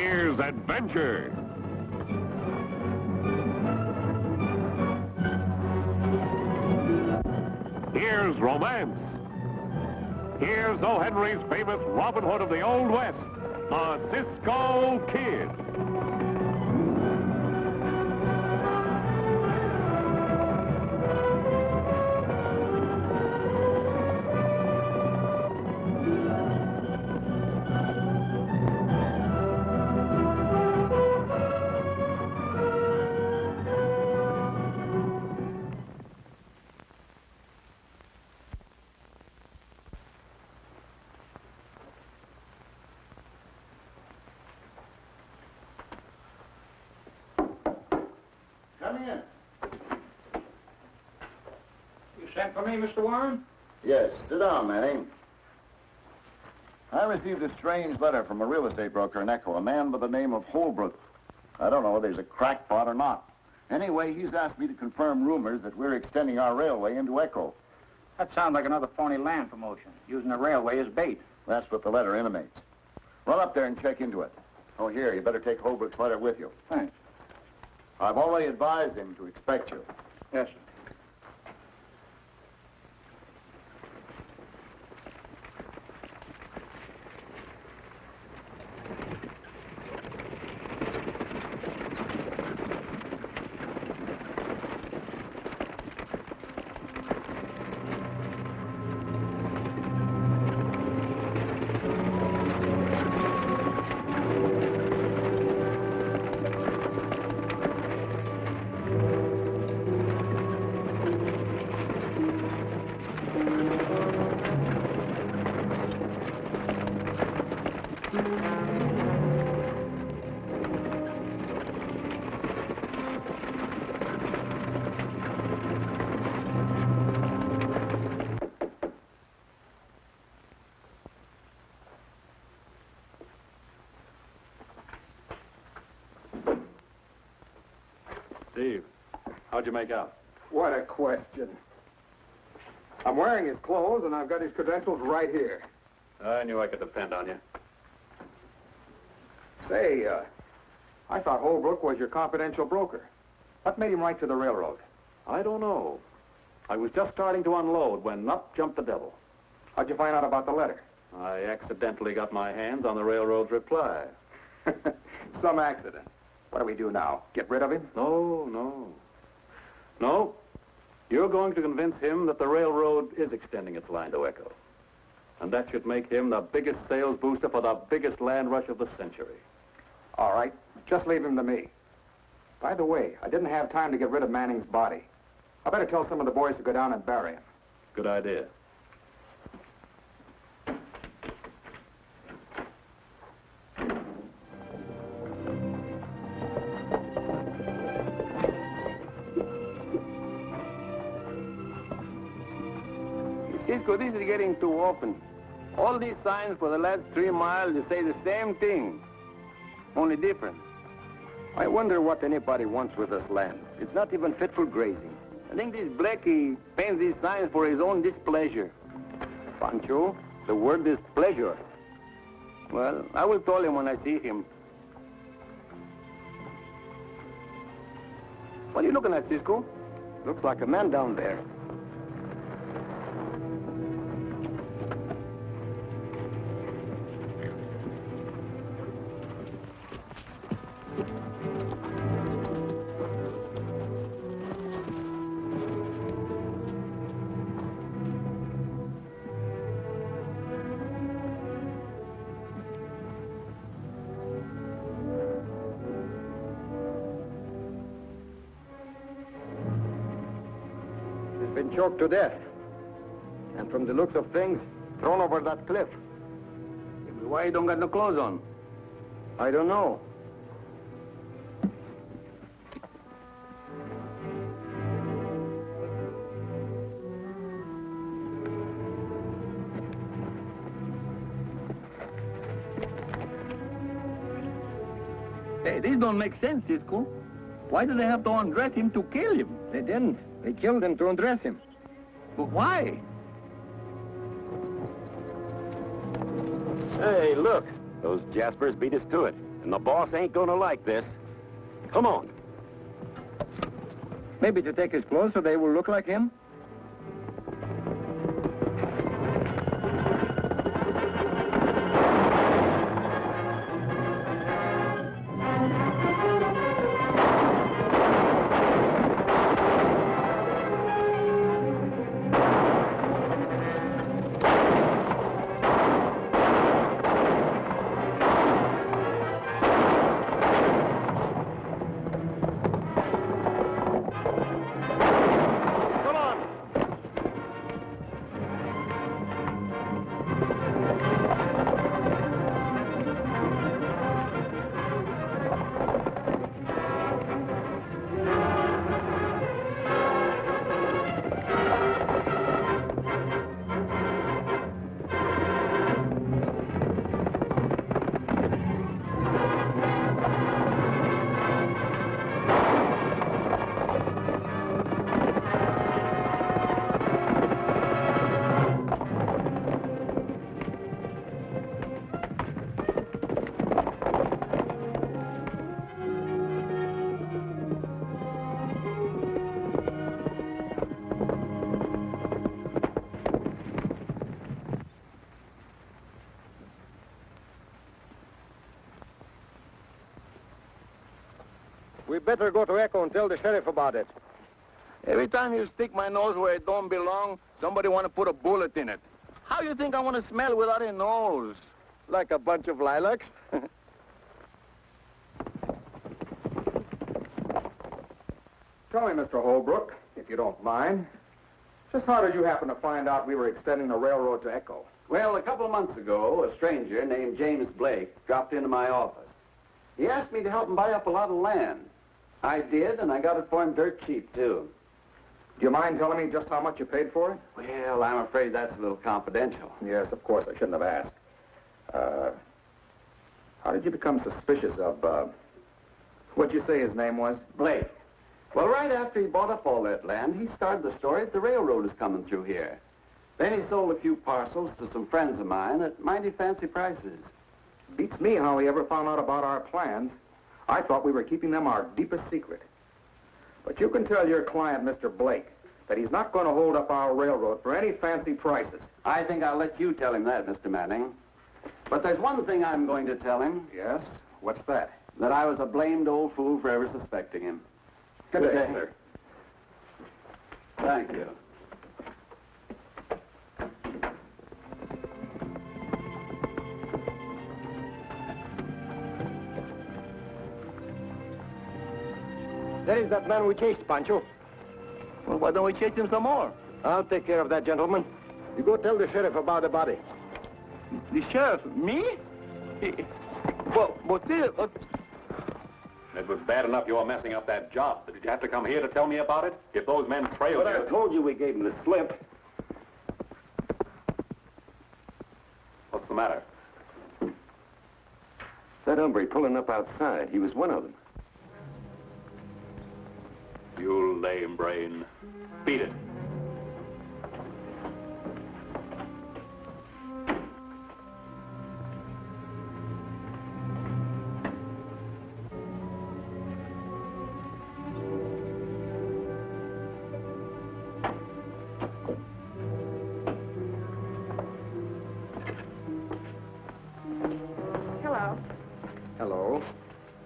Here's adventure. Here's romance. Here's O. Henry's famous Robin Hood of the Old West, the Cisco Kid. Sent for me, Mr. Warren? Yes, sit down, Manning. I received a strange letter from a real estate broker in Echo, a man by the name of Holbrook. I don't know whether he's a crackpot or not. Anyway, he's asked me to confirm rumors that we're extending our railway into Echo. That sounds like another phony land promotion, using the railway as bait. That's what the letter intimates. Run up there and check into it. Oh, here, you better take Holbrook's letter with you. Thanks. I've already advised him to expect you. Yes, sir. Steve, how'd you make out? What a question. I'm wearing his clothes, and I've got his credentials right here. I knew I could depend on you. Say, I thought Holbrook was your confidential broker. What made him write to the railroad? I don't know. I was just starting to unload when up jumped the devil. How'd you find out about the letter? I accidentally got my hands on the railroad's reply. Some accident. What do we do now? Get rid of him? No. You're going to convince him that the railroad is extending its line to Echo. And that should make him the biggest sales booster for the biggest land rush of the century. All right. Just leave him to me. By the way, I didn't have time to get rid of Manning's body. I better tell some of the boys to go down and bury him. Good idea. Cisco, this is getting too open. All these signs for the last 3 miles, they say the same thing, only different. I wonder what anybody wants with this land. It's not even fit for grazing. I think this Blackie paints these signs for his own displeasure. Pancho, the word is pleasure. Well, I will tell him when I see him. What are you looking at, Cisco? Looks like a man down there. Been choked to death. And from the looks of things, thrown over that cliff. Why you don't got no clothes on? I don't know. Hey, this don't make sense, Cisco. Why do they have to undress him to kill him? They didn't. They killed him to undress him. But why? Hey, look. Those Jaspers beat us to it. And the boss ain't gonna like this. Come on. Maybe to take his clothes so they will look like him? We better go to Echo and tell the sheriff about it. Every time you stick my nose where it don't belong, somebody want to put a bullet in it. How you think I want to smell without a nose? Like a bunch of lilacs? Tell me, Mr. Holbrook, if you don't mind, just how did you happen to find out we were extending the railroad to Echo? Well, a couple of months ago, a stranger named James Blake dropped into my office. He asked me to help him buy up a lot of land. I did, and I got it for him dirt cheap, too. Do you mind telling me just how much you paid for it? Well, I'm afraid that's a little confidential. Yes, of course, I shouldn't have asked. How did you become suspicious of, what'd you say his name was? Blake. Well, right after he bought up all that land, he started the story that the railroad is coming through here. Then he sold a few parcels to some friends of mine at mighty fancy prices. Beats me how he ever found out about our plans. I thought we were keeping them our deepest secret. But you can tell your client, Mr. Blake, that he's not going to hold up our railroad for any fancy prices. I think I'll let you tell him that, Mr. Manning. But there's one thing I'm going to tell him. Yes? What's that? That I was a blamed old fool for ever suspecting him. Good day, sir. Thank you. There is that man we chased, Pancho. Well, why don't we chase him some more? I'll take care of that, gentleman. You go tell the sheriff about the body. The sheriff? Me? But still... It was bad enough you were messing up that job. Did you have to come here to tell me about it? If those men trailed But you... I told you we gave him the slip. What's the matter? That hombre pulling up outside, he was one of them. You lame brain. Beat it. Hello. Hello.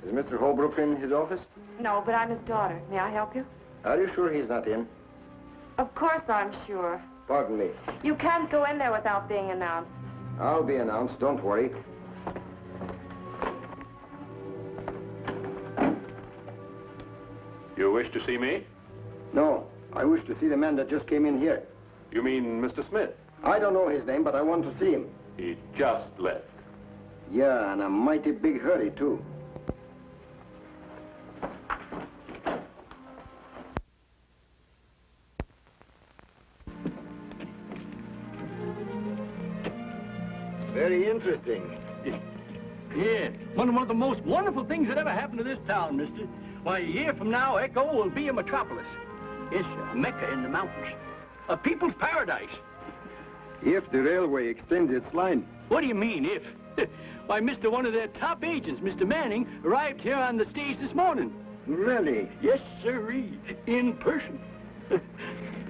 Is Mr. Holbrook in his office? No, but I'm his daughter. May I help you? Are you sure he's not in? Of course I'm sure. Pardon me. You can't go in there without being announced. I'll be announced, don't worry. You wish to see me? No, I wish to see the man that just came in here. You mean Mr. Smith? I don't know his name, but I want to see him. He just left. Yeah, in a mighty big hurry, too. Very interesting. Yeah, one of the most wonderful things that ever happened to this town, mister. Why, a year from now, Echo will be a metropolis. It's a mecca in the mountains. A people's paradise. If the railway extends its line. What do you mean, if? Why, one of their top agents, Mr. Manning, arrived here on the stage this morning. Really? Yes, sirree, in person.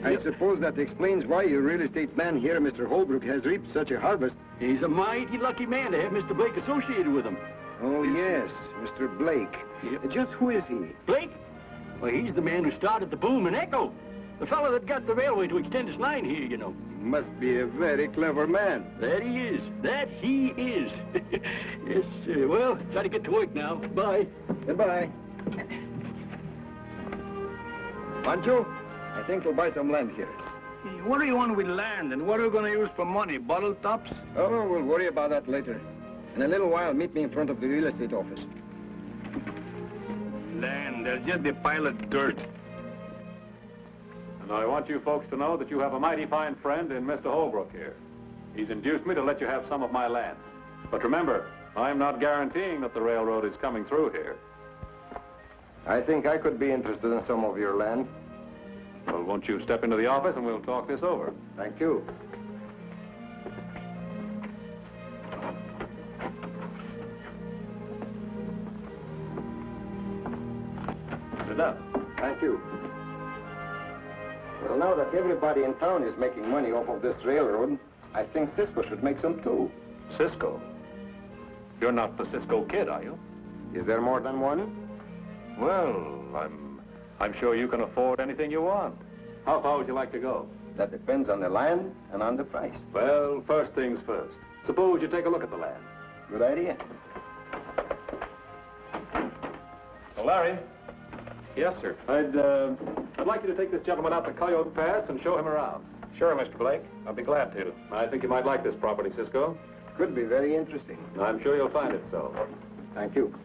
I suppose that explains why your real estate man here, Mr. Holbrook, has reaped such a harvest. He's a mighty lucky man to have Mr. Blake associated with him. Oh, yes, Mr. Blake. Yep. Just who is he? Blake? Well, he's the man who started the boom in Echo. The fellow that got the railway to extend its line here, you know. Must be a very clever man. That he is. That he is. Yes, sir. Well, got to get to work now. Bye. Goodbye. Pancho, I think we'll buy some land here. What do you want with land, and what are we going to use for money? Bottle tops? Oh, we'll worry about that later. In a little while, meet me in front of the real estate office. Land, there's just a pile of dirt. And I want you folks to know that you have a mighty fine friend in Mr. Holbrook here. He's induced me to let you have some of my land. But remember, I'm not guaranteeing that the railroad is coming through here. I think I could be interested in some of your land. Well, won't you step into the office and we'll talk this over? Thank you. Sit down. Thank you. Well, now that everybody in town is making money off of this railroad, I think Cisco should make some too. Cisco? You're not the Cisco Kid, are you? Is there more than one? Well, I'm sure you can afford anything you want. How far would you like to go? That depends on the land and on the price. Well, first things first. Suppose you take a look at the land. Good idea. Well, Larry. Yes, sir. I'd like you to take this gentleman out to Coyote Pass and show him around. Sure, Mr. Blake. I'll be glad to. I think you might like this property, Cisco. Could be very interesting. I'm sure you'll find it so. Thank you.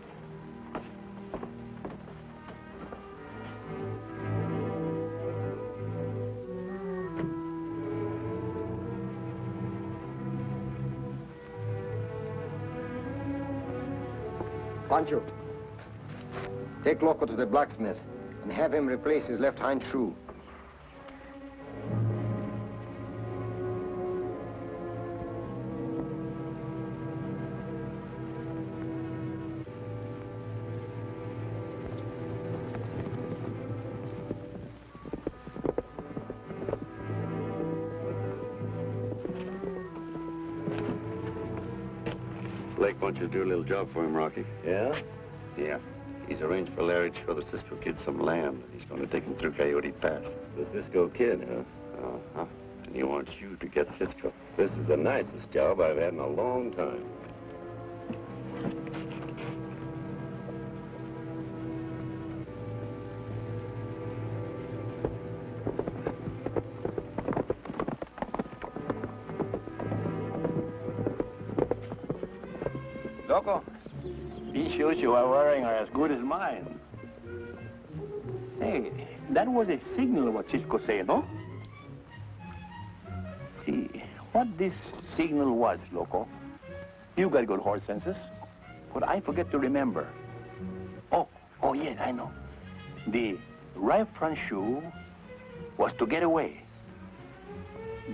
Pancho, take Loco to the blacksmith and have him replace his left hind shoe. Blake wants you to do a little job for him, Rocky. Yeah? Yeah. He's arranged for Larry to show the Cisco Kid some land. He's going to take him through Coyote Pass. The Cisco Kid, huh? Uh-huh. And he wants you to get Cisco. This is the nicest job I've had in a long time. Loco, these shoes you are wearing are as good as mine. Hey, that was a signal what Cisco said, no? See, what this signal was, Loco, you got good horse senses, but I forget to remember. Oh, yes, I know. The right front shoe was to get away.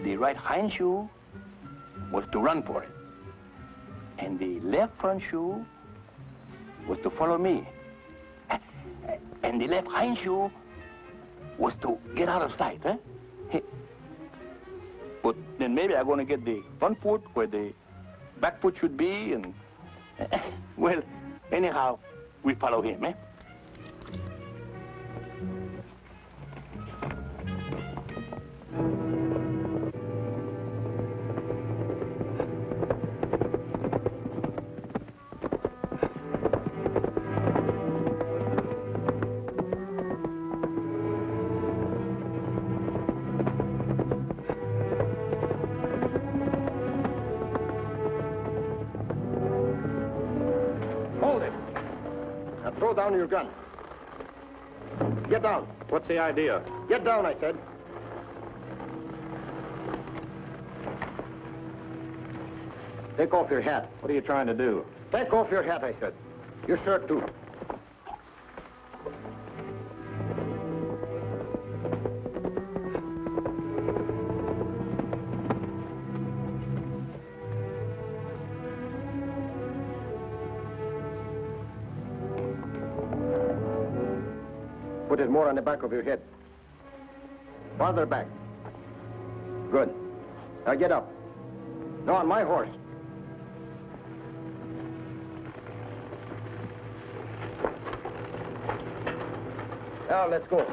The right hind shoe was to run for it. And the left front shoe was to follow me. And the left hind shoe was to get out of sight, huh? But then maybe I'm going to get the front foot where the back foot should be, and... well, anyhow, we follow him, eh? Throw down your gun. Get down. What's the idea? Get down, I said. Take off your hat. What are you trying to do? Take off your hat, I said. Your shirt, too. Put it more on the back of your head. Farther back. Good. Now get up. No, on my horse. Now let's go.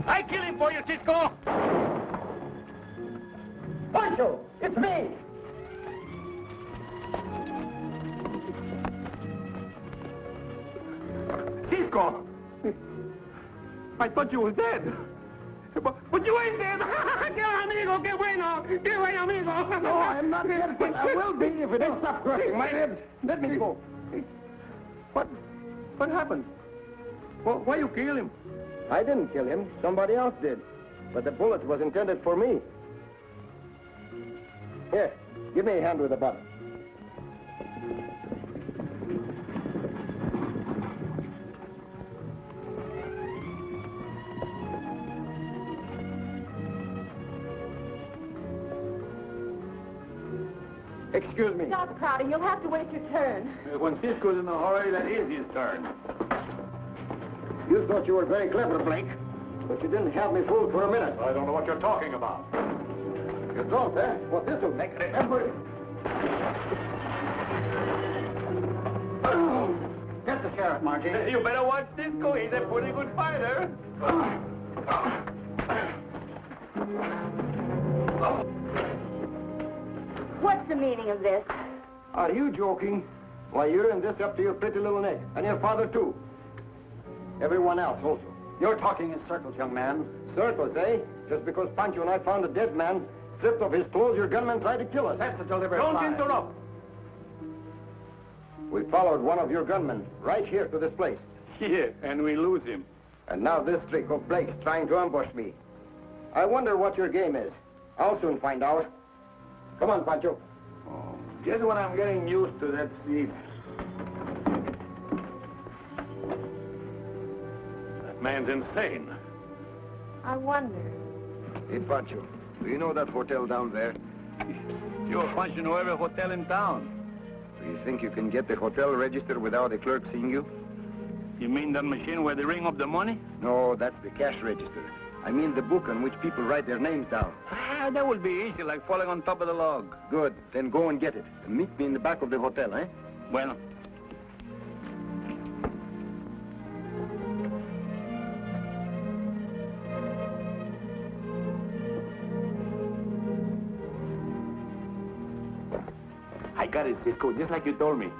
I kill him for you, Cisco! Pancho, it's me! Cisco! I thought you was dead. But you ain't dead! ¡Qué amigo! ¡Qué bueno! ¡Qué buen amigo! No, I'm not dead, but I will be if it don't stop crushing my ribs. Let me go. What happened? Why you kill him? I didn't kill him. Somebody else did. But the bullet was intended for me. Here, give me a hand with the button. Excuse me. Stop crowding. You'll have to wait your turn. When Cisco's in a hurry, that is his turn. You thought you were very clever, Blake, but you didn't have me fooled for a minute. I don't know what you're talking about. You don't, eh? Well, this will make it. Remember it. Get the sheriff, Margie. You better watch Cisco. He's a pretty good fighter. What's the meaning of this? Are you joking? Why, you're in this up to your pretty little neck. And your father, too. Everyone else, also. You're talking in circles, young man. Circles, eh? Just because Pancho and I found a dead man, stripped of his clothes, your gunmen tried to kill us. That's a deliberate Don't lie. interrupt. We followed one of your gunmen right here to this place. Yeah, and we lose him. And now this trick of Blake's trying to ambush me. I wonder what your game is. I'll soon find out. Come on, Pancho. Oh, just when I'm getting used to that seat. That man's insane. I wonder. Hey, Pancho, do you know that hotel down there? You're Pancho know every hotel in town. Do you think you can get the hotel registered without a clerk seeing you? You mean that machine where they ring up the money? No, that's the cash register. I mean the book on which people write their names down. Ah, that would be easy, like falling on top of the log. Good. Then go and get it. And meet me in the back of the hotel, eh? Bueno. I got it, Cisco, just like you told me.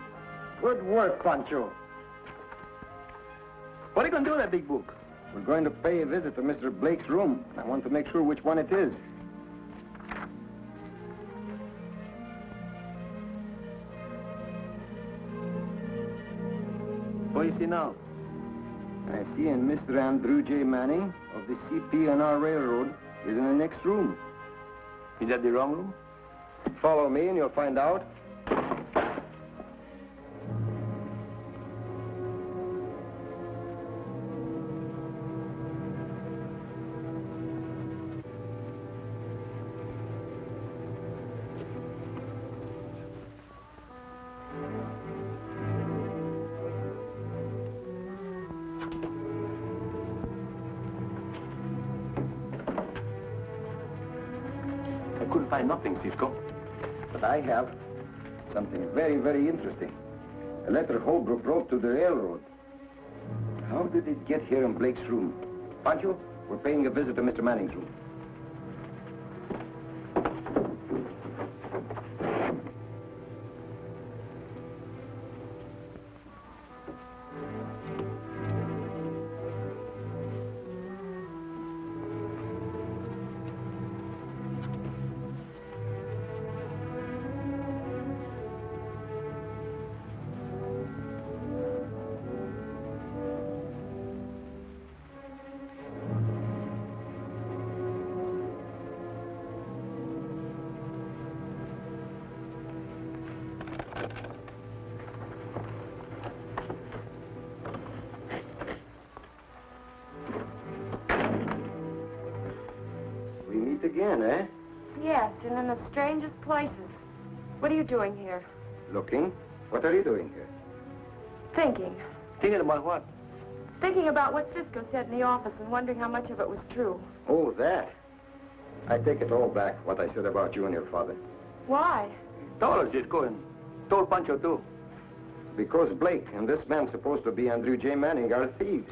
Good work, Pancho. What are you going to do with that big book? We're going to pay a visit to Mr. Blake's room. I want to make sure which one it is. What do you see now? I see in Mr. Andrew J. Manning of the CP&R Railroad is in the next room. Is that the wrong room? Follow me and you'll find out. I couldn't find nothing, Cisco. But I have something very, very interesting. A letter Holbrook wrote to the railroad. How did it get here in Blake's room? Pancho, we're paying a visit to Mr. Manning's room. Again, eh? Yes, and in the strangest places. What are you doing here? Looking? What are you doing here? Thinking. Thinking about what? Thinking about what Cisco said in the office and wondering how much of it was true. Oh, that. I take it all back, what I said about you and your father. Why? Told us, Cisco, and told Pancho, too. Because Blake and this man supposed to be Andrew J. Manning are thieves.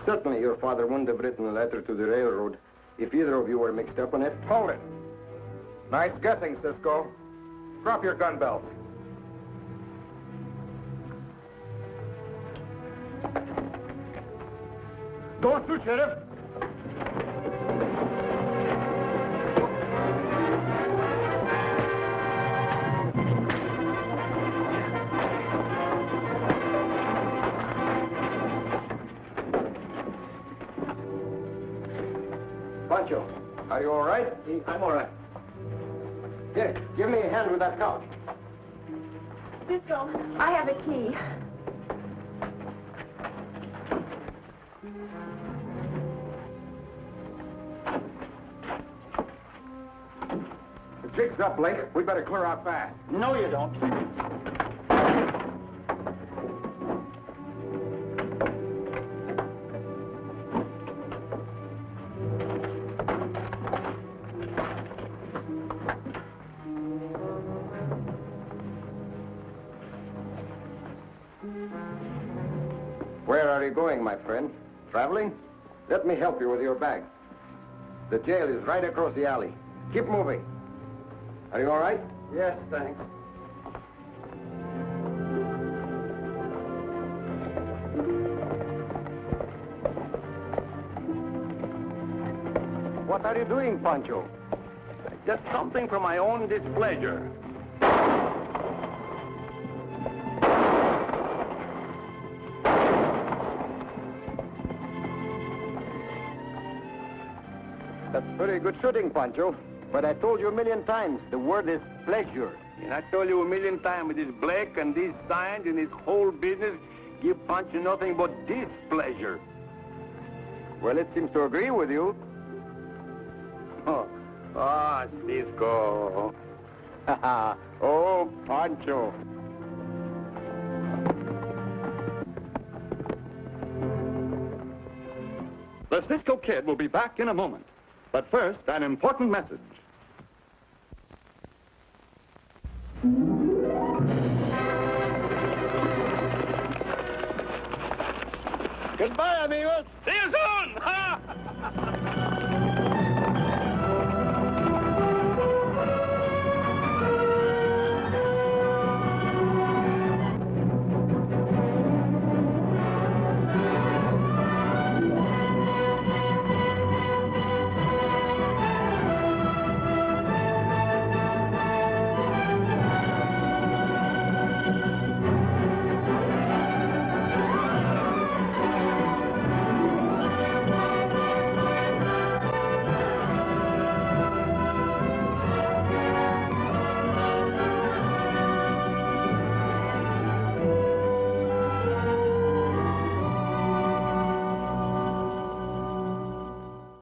Certainly your father wouldn't have written a letter to the railroad if either of you were mixed up in it. Hold it. Nice guessing, Cisco. Drop your gun belt. Don't shoot, Sheriff. Pancho, are you all right? I'm all right. Here, give me a hand with that couch. Cisco, I have a key. The jig's up, Blake. We better clear out fast. No, you don't. Where are you going, my friend? Traveling? Let me help you with your bag. The jail is right across the alley. Keep moving. Are you all right? Yes, thanks. What are you doing, Pancho? Just something for my own displeasure. That's pretty good shooting, Pancho. But I told you a million times, the word is pleasure. And I told you a million times, with this Blake and these signs and this whole business, give Pancho nothing but displeasure. Well, it seems to agree with you. Oh, Cisco. Oh, Pancho. The Cisco Kid will be back in a moment. But first, an important message. Goodbye, amigos. See you soon.